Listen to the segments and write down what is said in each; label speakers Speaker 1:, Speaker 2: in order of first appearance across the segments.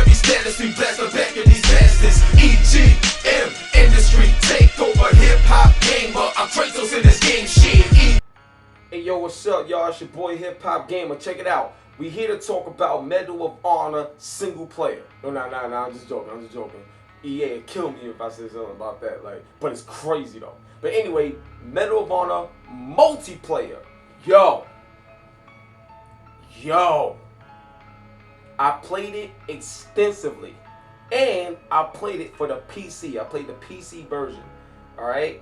Speaker 1: legendary status. We blast the back of these bastards. EGM industry takeover, hip hop gamer. I'm Kratos in this game shit.
Speaker 2: Hey yo, what's up, y'all? It's your boy Hip Hop Gamer. Check it out. We here to talk about Medal of Honor single player. No, I'm just joking. EA would kill me if I said something about that. But it's crazy though. But anyway, Medal of Honor multiplayer. Yo. I played it extensively. And I played it for the PC. I played the PC version. Alright?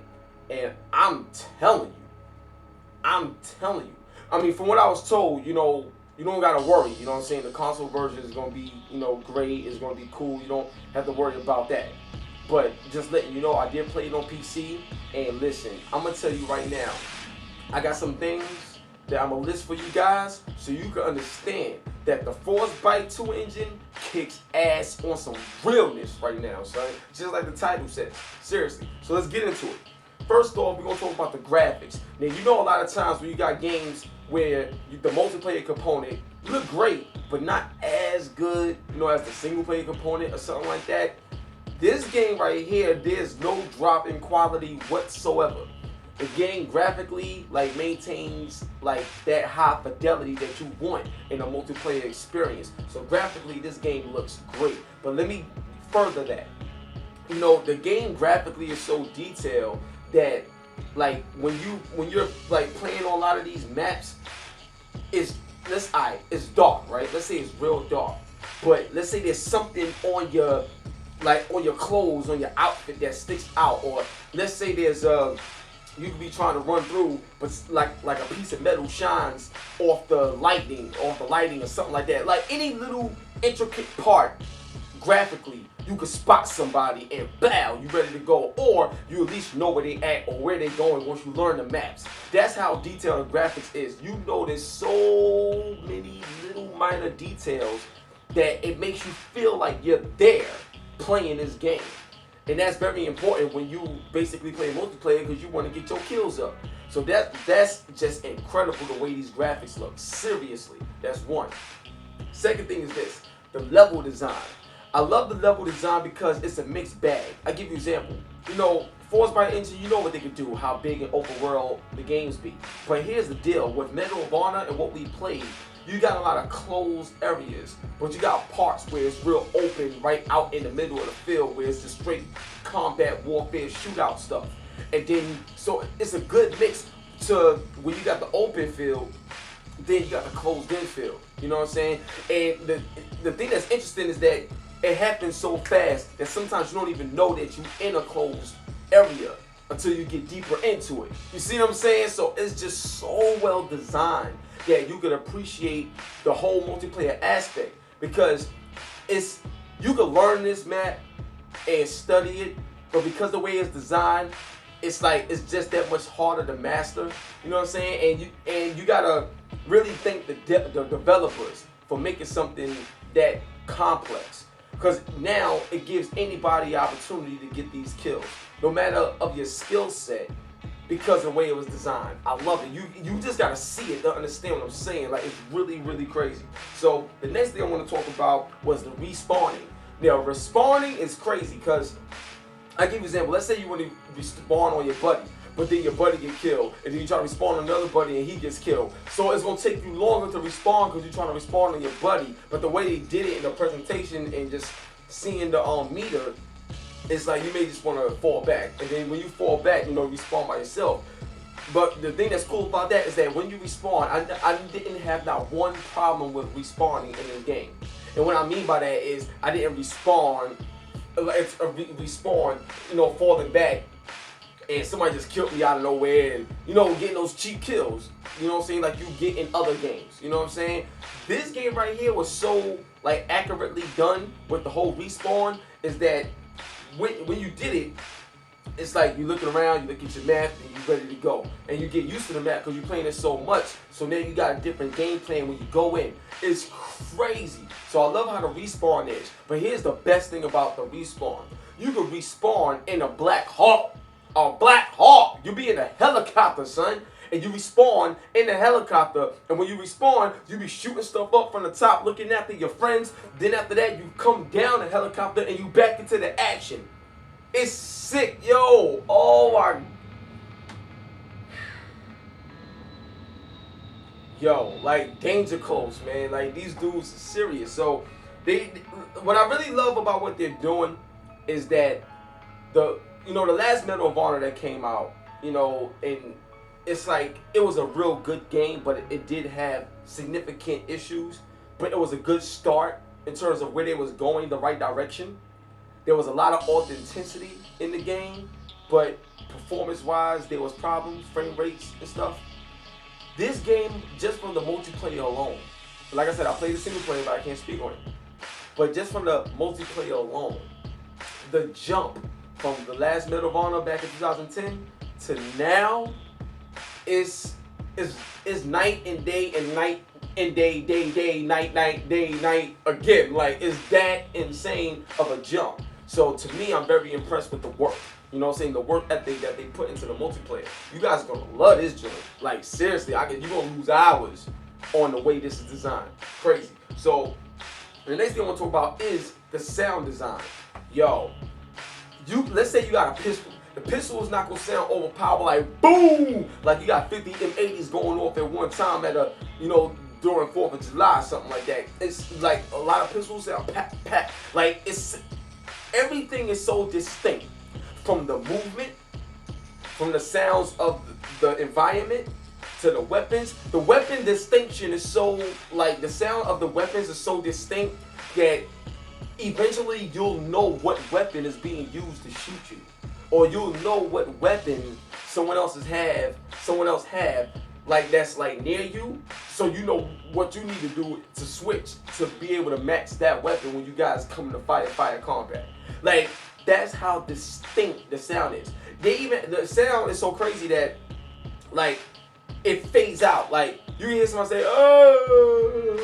Speaker 2: And I'm telling you. I mean, from what I was told, you don't gotta worry. You know what I'm saying? The console version is gonna be, great. It's gonna be cool. You don't have to worry about that. But just letting you know, I did play it on PC. And listen, I'm gonna tell you right now, I got some things that I'm gonna list for you guys so you can understand that the Frostbite 2 engine kicks ass on some realness right now, son. Just like the title says. Seriously. So let's get into it. First off, we're going to talk about the graphics. Now, you know a lot of times when you got games where the multiplayer component look great, but not as good, as the single player component or something like that. This game right here, there's no drop in quality whatsoever. The game graphically maintains that high fidelity that you want in a multiplayer experience. So graphically, this game looks great. But let me further that. The game graphically is so detailed that when you're playing on a lot of these maps, it's dark, right? Let's say it's real dark, but let's say there's something on your clothes, on your outfit that sticks out, or let's say there's you could be trying to run through, but like a piece of metal shines off the lighting or something like that. Like any little intricate part graphically, you could spot somebody and bow, you ready to go, or you at least know where they at or where they going once you learn the maps. That's how detailed the graphics is. There's so many little minor details that it makes you feel like you're there playing this game. And that's very important when you basically play multiplayer because you want to get your kills up. So that's just incredible the way these graphics look. Seriously, that's one. Second thing is this, the level design. I love the level design because it's a mixed bag. I give you an example. Frostbite engine, you know what they can do, how big and open world the games be. But here's the deal, with Medal of Honor and what we played, you got a lot of closed areas, but you got parts where it's real open right out in the middle of the field where it's just straight combat warfare shootout stuff. And then, so it's a good mix to when you got the open field, then you got the closed in field. You know what I'm saying? And the thing that's interesting is that it happens so fast that sometimes you don't even know that you're in a closed area until you get deeper into it. You see what I'm saying? So it's just so well designed that you could appreciate the whole multiplayer aspect, because you could learn this map and study it, but because the way it's designed, it's just that much harder to master. You know what I'm saying? And you gotta really thank the developers for making something that complex. Because now it gives anybody opportunity to get these kills, no matter of your skill set, because of the way it was designed. I love it. You just gotta see it to understand what I'm saying. It's really, really crazy. So the next thing I want to talk about was the respawning. Now, respawning is crazy because I give you an example. Let's say you want to respawn on your buddy, but then your buddy get killed, and then you try to respawn on another buddy and he gets killed. So it's gonna take you longer to respawn because you're trying to respawn on your buddy. But the way they did it in the presentation and just seeing the meter, it's like you may just want to fall back, and then when you fall back, you respawn by yourself. But the thing that's cool about that is that when you respawn, I didn't have not one problem with respawning in this game. And what I mean by that is I didn't respawn, falling back, and somebody just killed me out of nowhere, and getting those cheap kills. You know what I'm saying? Like you get in other games. You know what I'm saying? This game right here was so accurately done with the whole respawn, is that when you did it, it's like you're looking around, you look at your map, and you're ready to go. And you get used to the map because you're playing it so much. So now you got a different game plan when you go in. It's crazy. So I love how the respawn is. But here's the best thing about the respawn. You can respawn in a Black Hawk. A Black Hawk. You be in a helicopter, son. and you respawn in the helicopter. And when you respawn, you be shooting stuff up from the top, looking after your friends. Then after that, you come down the helicopter and you back into the action. It's sick, yo. Oh my. Yo, like danger close, man. Like these dudes are serious. So what I really love about what they're doing is that the last Medal of Honor that came out, and it's like it was a real good game, but it did have significant issues. But it was a good start in terms of where they was going, the right direction. There was a lot of authenticity in the game, but performance-wise, there was problems, frame rates and stuff. This game, just from the multiplayer alone, like I said, I played the single player, but I can't speak on it. But just from the multiplayer alone, the jump from the last Medal of Honor back in 2010 to now is night and day and night and day, night, day, again. Like, it's that insane of a jump. So to me, I'm very impressed with the work. You know what I'm saying? The work ethic that they put into the multiplayer. You guys are gonna love this joint. Like, seriously, you're gonna lose hours on the way this is designed. Crazy. So the next thing I want to talk about is the sound design. Yo, let's say you got a pistol. The pistol is not gonna sound overpowered like boom, like you got 50 M80s going off at one time at during 4th of July or something like that. It's like a lot of pistols sound pat pat. Like everything is so distinct. From the movement, from the sounds of the environment, to the weapons. The weapon distinction is so, like, the sound of the weapons is so distinct that eventually you'll know what weapon is being used to shoot you. Or you'll know what weapon someone else have, like, that's, like, near you. So you know what you need to do to switch to be able to match that weapon when you guys come into fire combat. Like, that's how distinct the sound is. The sound is so crazy that, like, it fades out. Like, you hear someone say, "Oh,"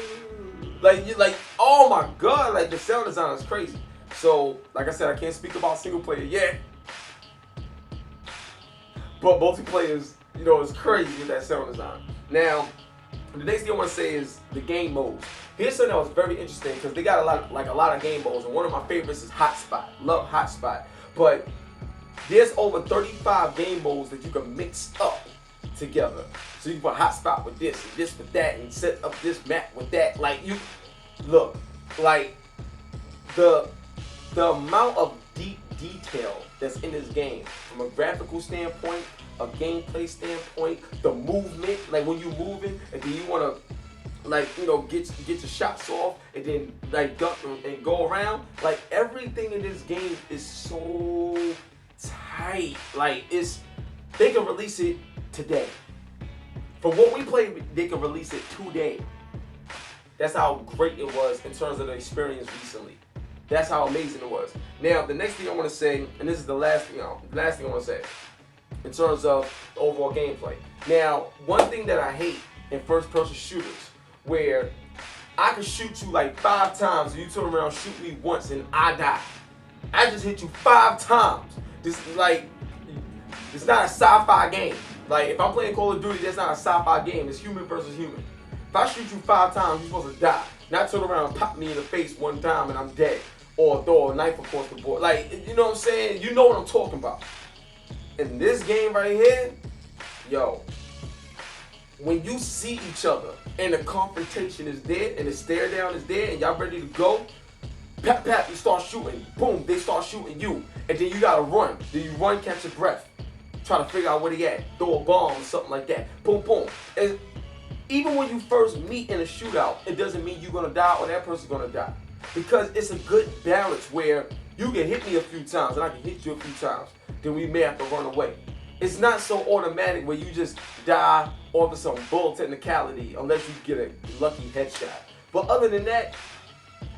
Speaker 2: like, oh my god, like the sound design is crazy. So, like I said, I can't speak about single player yet, but multiplayer is, is crazy with that sound design. Now, the next thing I want to say is the game modes. Here's something that was very interesting because they got a lot of game modes, and one of my favorites is Hotspot. Love Hotspot, but there's over 35 game modes that you can mix up together. So you can put Hotspot with this and this with that, and set up this map with that. Like, you look, like the amount of deep detail that's in this game from a graphical standpoint, a gameplay standpoint, the movement, like when you moving and then you wanna get your shots off and then like duck and go around. Like, everything in this game is so tight. Like, they can release it today. From what we played, they can release it today. That's how great it was in terms of the experience recently. That's how amazing it was. Now, the next thing I want to say, and this is the last thing I want to say, in terms of the overall gameplay. Now, one thing that I hate in first-person shooters, where I can shoot you like 5 times and you turn around, shoot me once, and I die. I just hit you 5 times. It's not a sci-fi game. Like, if I'm playing Call of Duty, that's not a sci-fi game. It's human versus human. If I shoot you 5 times, you're supposed to die. Not turn around and pop me in the face one time and I'm dead. Or throw a knife across the board. Like, you know what I'm saying? You know what I'm talking about. In this game right here, yo, when you see each other and the confrontation is there and the stare down is there and y'all ready to go, pap, pap, you start shooting. Boom, they start shooting you. And then you gotta run. Then you run, catch your breath. Try to figure out where they at. Throw a bomb or something like that. Boom, boom. And even when you first meet in a shootout, it doesn't mean you're gonna die or that person's gonna die. Because it's a good balance where you can hit me a few times and I can hit you a few times. Then we may have to run away. It's not so automatic where you just die off of some bull technicality unless you get a lucky headshot. But other than that,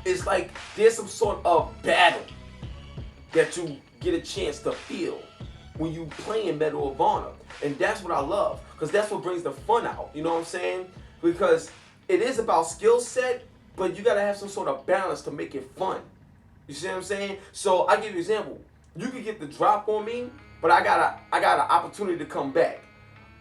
Speaker 2: it's like there's some sort of battle that you get a chance to feel when you playing Medal of Honor. And that's what I love, because that's what brings the fun out, you know what I'm saying? Because it is about skill set, but you gotta have some sort of balance to make it fun. You see what I'm saying? So I give you an example. You could get the drop on me, but I got an opportunity to come back.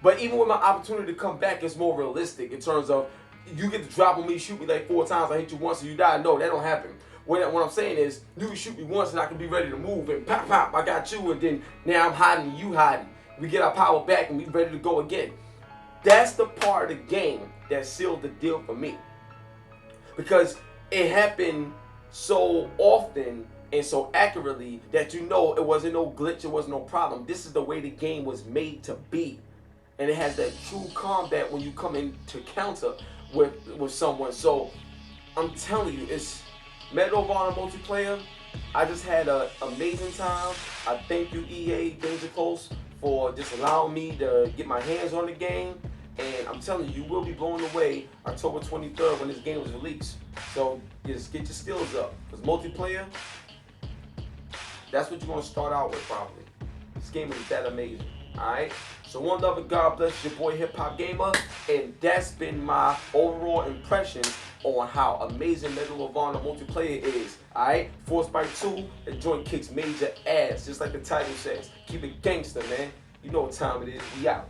Speaker 2: But even with my opportunity to come back, it's more realistic in terms of you get to drop on me, shoot me like 4 times, I hit you once and you die. No, that don't happen. What I'm saying is, you can shoot me once and I can be ready to move and pop, pop, I got you, and then now I'm hiding and you hiding. We get our power back and we ready to go again. That's the part of the game that sealed the deal for me. Because it happened so often and so accurately that you know it wasn't no glitch, it wasn't no problem. This is the way the game was made to be. And it has that true combat when you come in to counter with someone. So I'm telling you, it's Medal of Honor multiplayer. I just had an amazing time. I thank you, EA Danger Close, for just allowing me to get my hands on the game. And I'm telling you, you will be blown away October 23rd when this game was released. So just get your skills up. Because multiplayer, that's what you're going to start out with probably. This game is that amazing. Alright? So one love and God bless your boy Hip Hop Gamer. And that's been my overall impression on how amazing Medal of Honor multiplayer is. Alright? Frostbite 2, the joint kicks major ass, just like the title says. Keep it gangster, man. You know what time it is. We out.